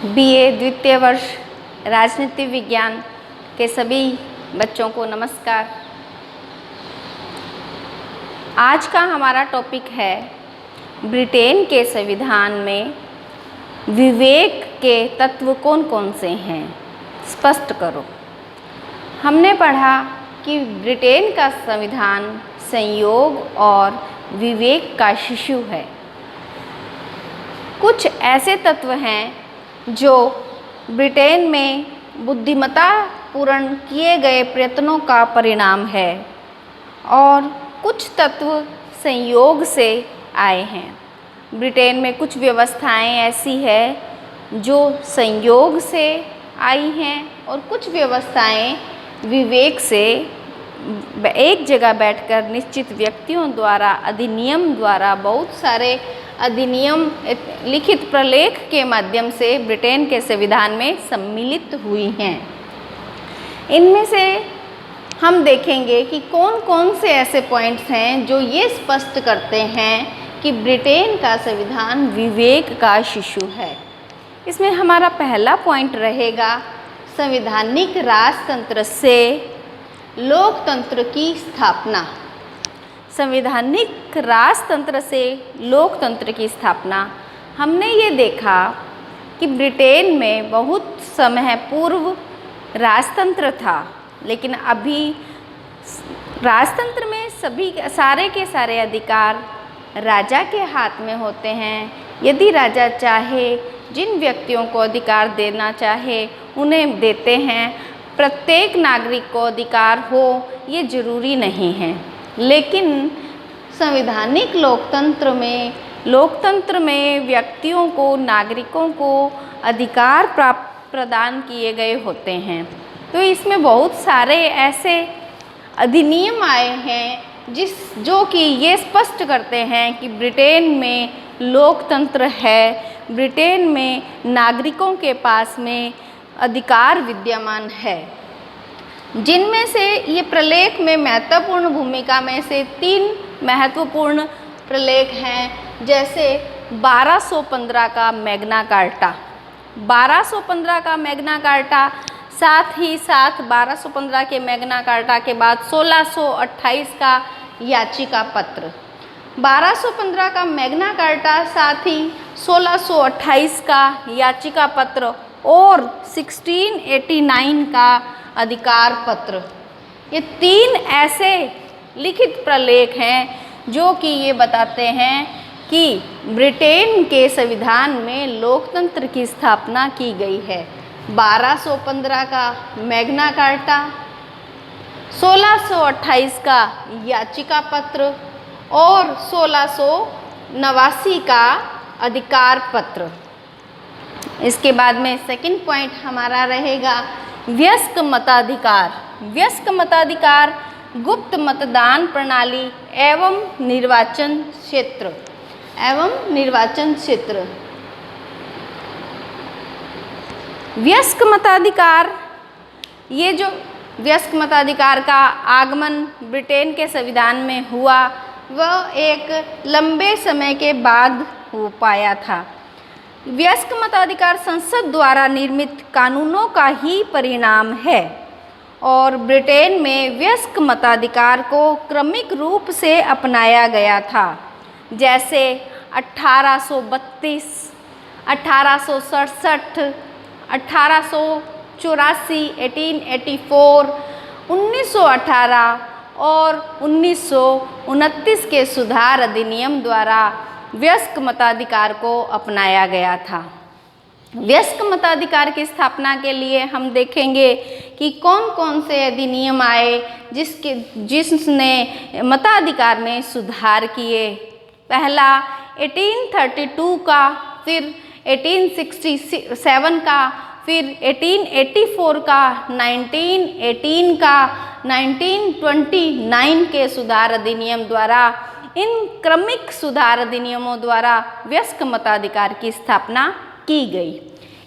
BA द्वितीय वर्ष राजनीति विज्ञान के सभी बच्चों को नमस्कार। आज का हमारा टॉपिक है ब्रिटेन के संविधान में विवेक के तत्व कौन कौन से हैं, स्पष्ट करो। हमने पढ़ा कि ब्रिटेन का संविधान संयोग और विवेक का शिशु है। कुछ ऐसे तत्व हैं जो ब्रिटेन में बुद्धिमत्ता पूर्ण किए गए प्रयत्नों का परिणाम है और कुछ तत्व संयोग से आए हैं। ब्रिटेन में कुछ व्यवस्थाएं ऐसी है जो संयोग से आई हैं और कुछ व्यवस्थाएं विवेक से एक जगह बैठकर निश्चित व्यक्तियों द्वारा अधिनियम द्वारा बहुत सारे अधिनियम लिखित प्रलेख के माध्यम से ब्रिटेन के संविधान में सम्मिलित हुई हैं। इनमें से हम देखेंगे कि कौन कौन से ऐसे पॉइंट्स हैं जो ये स्पष्ट करते हैं कि ब्रिटेन का संविधान विवेक का शिशु है। इसमें हमारा पहला पॉइंट रहेगा संवैधानिक राजतंत्र से लोकतंत्र की स्थापना। संवैधानिक राजतंत्र से लोकतंत्र की स्थापना। हमने ये देखा कि ब्रिटेन में बहुत समय पूर्व राजतंत्र था, लेकिन अभी राजतंत्र में सारे के सारे अधिकार राजा के हाथ में होते हैं। यदि राजा चाहे जिन व्यक्तियों को अधिकार देना चाहे उन्हें देते हैं। प्रत्येक नागरिक को अधिकार हो ये जरूरी नहीं है, लेकिन संवैधानिक लोकतंत्र में व्यक्तियों को, नागरिकों को अधिकार प्रदान किए गए होते हैं। तो इसमें बहुत सारे ऐसे अधिनियम आए हैं जो कि ये स्पष्ट करते हैं कि ब्रिटेन में लोकतंत्र है, ब्रिटेन में नागरिकों के पास में अधिकार विद्यमान है। जिनमें से ये प्रलेख में महत्वपूर्ण भूमिका में से 3 महत्वपूर्ण प्रलेख हैं, जैसे 1215 का मैग्ना कार्टा। 1215 का मैग्ना कार्टा, साथ ही साथ 1215 के मैग्ना कार्टा के बाद 1628 का याचिका पत्र। 1215 का मैग्ना कार्टा, साथ ही 1628 का याचिका पत्र और 1689 का अधिकार पत्र। ये 3 ऐसे लिखित प्रलेख हैं जो कि ये बताते हैं कि ब्रिटेन के संविधान में लोकतंत्र की स्थापना की गई है। 1215 का मैग्ना कार्टा, 1628 का याचिका पत्र और 1689 का अधिकार पत्र। इसके बाद में सेकंड पॉइंट हमारा रहेगा वयस्क मताधिकार। वयस्क मताधिकार गुप्त मतदान प्रणाली एवं निर्वाचन क्षेत्र। वयस्क मताधिकार, ये जो वयस्क मताधिकार का आगमन ब्रिटेन के संविधान में हुआ वह एक लंबे समय के बाद हो पाया था। वयस्क मताधिकार संसद द्वारा निर्मित कानूनों का ही परिणाम है और ब्रिटेन में वयस्क मताधिकार को क्रमिक रूप से अपनाया गया था, जैसे 1832, 1867, 1884, 1884, 1918 और 1929 के सुधार अधिनियम द्वारा वयस्क मताधिकार को अपनाया गया था। वयस्क मताधिकार की स्थापना के लिए हम देखेंगे कि कौन कौन से अधिनियम आए जिसने मताधिकार में सुधार किए। पहला 1832 का, फिर 1867 का, फिर 1884 का, 1918 का, 1929 के सुधार अधिनियम द्वारा। इन क्रमिक सुधार अधिनियमों द्वारा वयस्क मताधिकार की स्थापना की गई।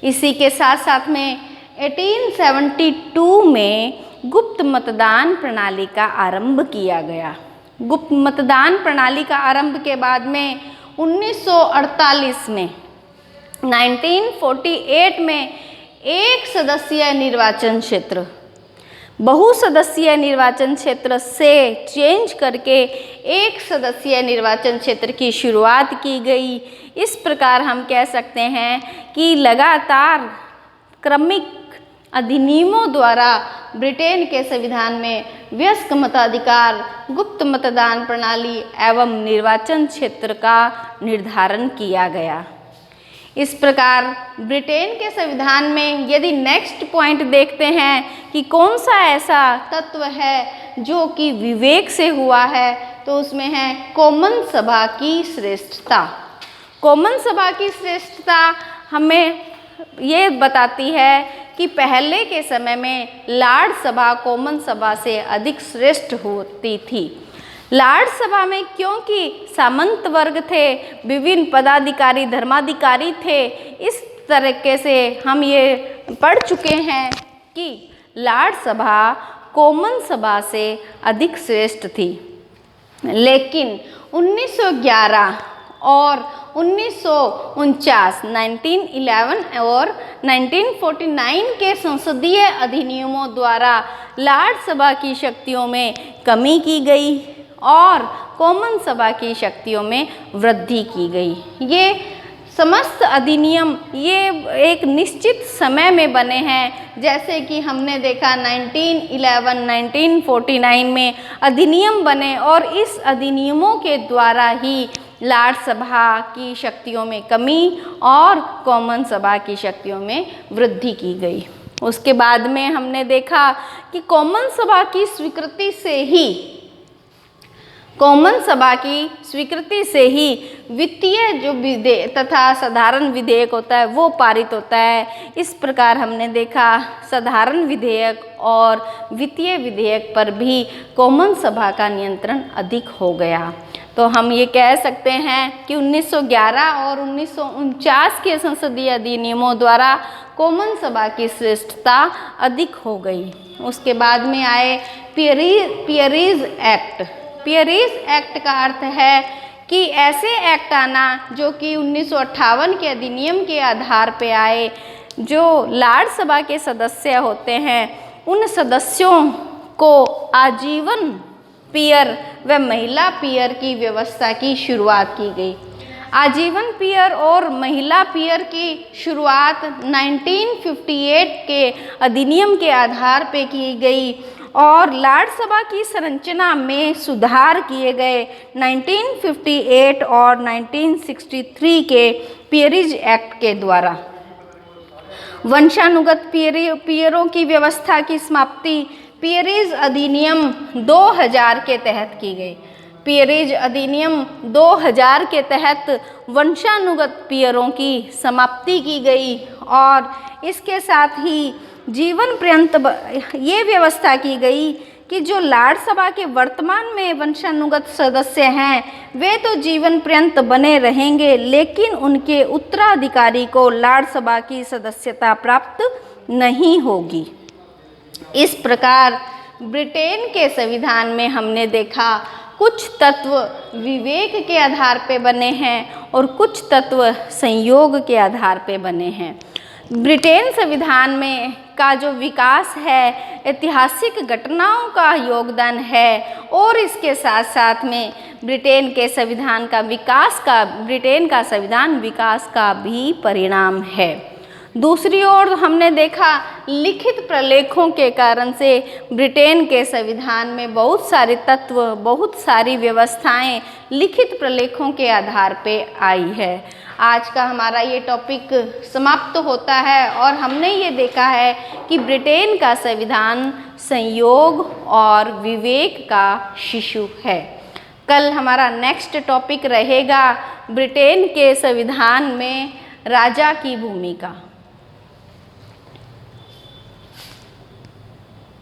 इसी के साथ साथ में 1872 में गुप्त मतदान प्रणाली का आरंभ किया गया। गुप्त मतदान प्रणाली का आरंभ के बाद में 1948 में 1948 में एक सदस्यीय निर्वाचन क्षेत्र बहुसदस्यीय निर्वाचन क्षेत्र से चेंज करके एक सदस्यीय निर्वाचन क्षेत्र की शुरुआत की गई। इस प्रकार हम कह सकते हैं कि लगातार क्रमिक अधिनियमों द्वारा ब्रिटेन के संविधान में वयस्क मताधिकार, गुप्त मतदान प्रणाली एवं निर्वाचन क्षेत्र का निर्धारण किया गया। इस प्रकार ब्रिटेन के संविधान में यदि नेक्स्ट पॉइंट देखते हैं कि कौन सा ऐसा तत्व है जो कि विवेक से हुआ है, तो उसमें है कॉमन सभा की श्रेष्ठता। कॉमन सभा की श्रेष्ठता हमें ये बताती है कि पहले के समय में लॉर्ड सभा कॉमन सभा से अधिक श्रेष्ठ होती थी। लॉर्ड सभा में क्योंकि सामंत वर्ग थे, विभिन्न पदाधिकारी धर्माधिकारी थे, इस तरीके से हम ये पढ़ चुके हैं कि लॉर्ड सभा कॉमन सभा से अधिक श्रेष्ठ थी। लेकिन 1911 और 1949 1911 और 1949 के संसदीय अधिनियमों द्वारा लॉर्ड सभा की शक्तियों में कमी की गई और कॉमन सभा की शक्तियों में वृद्धि की गई। ये समस्त अधिनियम ये एक निश्चित समय में बने हैं, जैसे कि हमने देखा 1911 1949 में अधिनियम बने और इस अधिनियमों के द्वारा ही लॉर्ड सभा की शक्तियों में कमी और कॉमन सभा की शक्तियों में वृद्धि की गई। उसके बाद में हमने देखा कि कॉमन सभा की स्वीकृति से ही वित्तीय जो विधेयक तथा साधारण विधेयक होता है वो पारित होता है। इस प्रकार हमने देखा साधारण विधेयक और वित्तीय विधेयक पर भी कॉमन सभा का नियंत्रण अधिक हो गया। तो हम ये कह सकते हैं कि 1911 और 1949 के संसदीय अधिनियमों द्वारा कॉमन सभा की श्रेष्ठता अधिक हो गई। उसके बाद में आए पियरीज एक्ट। पियरीज एक्ट का अर्थ है कि ऐसे एक्ट आना जो कि 1958 के अधिनियम के आधार पे आए, जो लॉर्ड सभा के सदस्य होते हैं उन सदस्यों को आजीवन पियर व महिला पियर की व्यवस्था की शुरुआत की गई। आजीवन पियर और महिला पियर की शुरुआत 1958 के अधिनियम के आधार पे की गई और लॉर्ड सभा की संरचना में सुधार किए गए 1958 और 1963 के पियरीज एक्ट के द्वारा। वंशानुगत पियरों की व्यवस्था की समाप्ति पियरीज अधिनियम 2000 के तहत की गई। पियरीज अधिनियम 2000 के तहत वंशानुगत पियरों की समाप्ति की गई और इसके साथ ही जीवन पर्यंत ये व्यवस्था की गई कि जो लॉर्ड सभा के वर्तमान में वंशानुगत सदस्य हैं वे तो जीवन पर्यंत बने रहेंगे, लेकिन उनके उत्तराधिकारी को लॉर्ड सभा की सदस्यता प्राप्त नहीं होगी। इस प्रकार ब्रिटेन के संविधान में हमने देखा कुछ तत्व विवेक के आधार पे बने हैं और कुछ तत्व संयोग के आधार पे बने हैं। ब्रिटेन संविधान में का जो विकास है ऐतिहासिक घटनाओं का योगदान है और इसके साथ साथ में ब्रिटेन के संविधान का ब्रिटेन का संविधान विकास का भी परिणाम है। दूसरी ओर हमने देखा लिखित प्रलेखों के कारण से ब्रिटेन के संविधान में बहुत सारे तत्व, बहुत सारी व्यवस्थाएं लिखित प्रलेखों के आधार पे आई है। आज का हमारा ये टॉपिक समाप्त होता है और हमने ये देखा है कि ब्रिटेन का संविधान संयोग और विवेक का शिशु है। कल हमारा नेक्स्ट टॉपिक रहेगा ब्रिटेन के संविधान में राजा की भूमिका।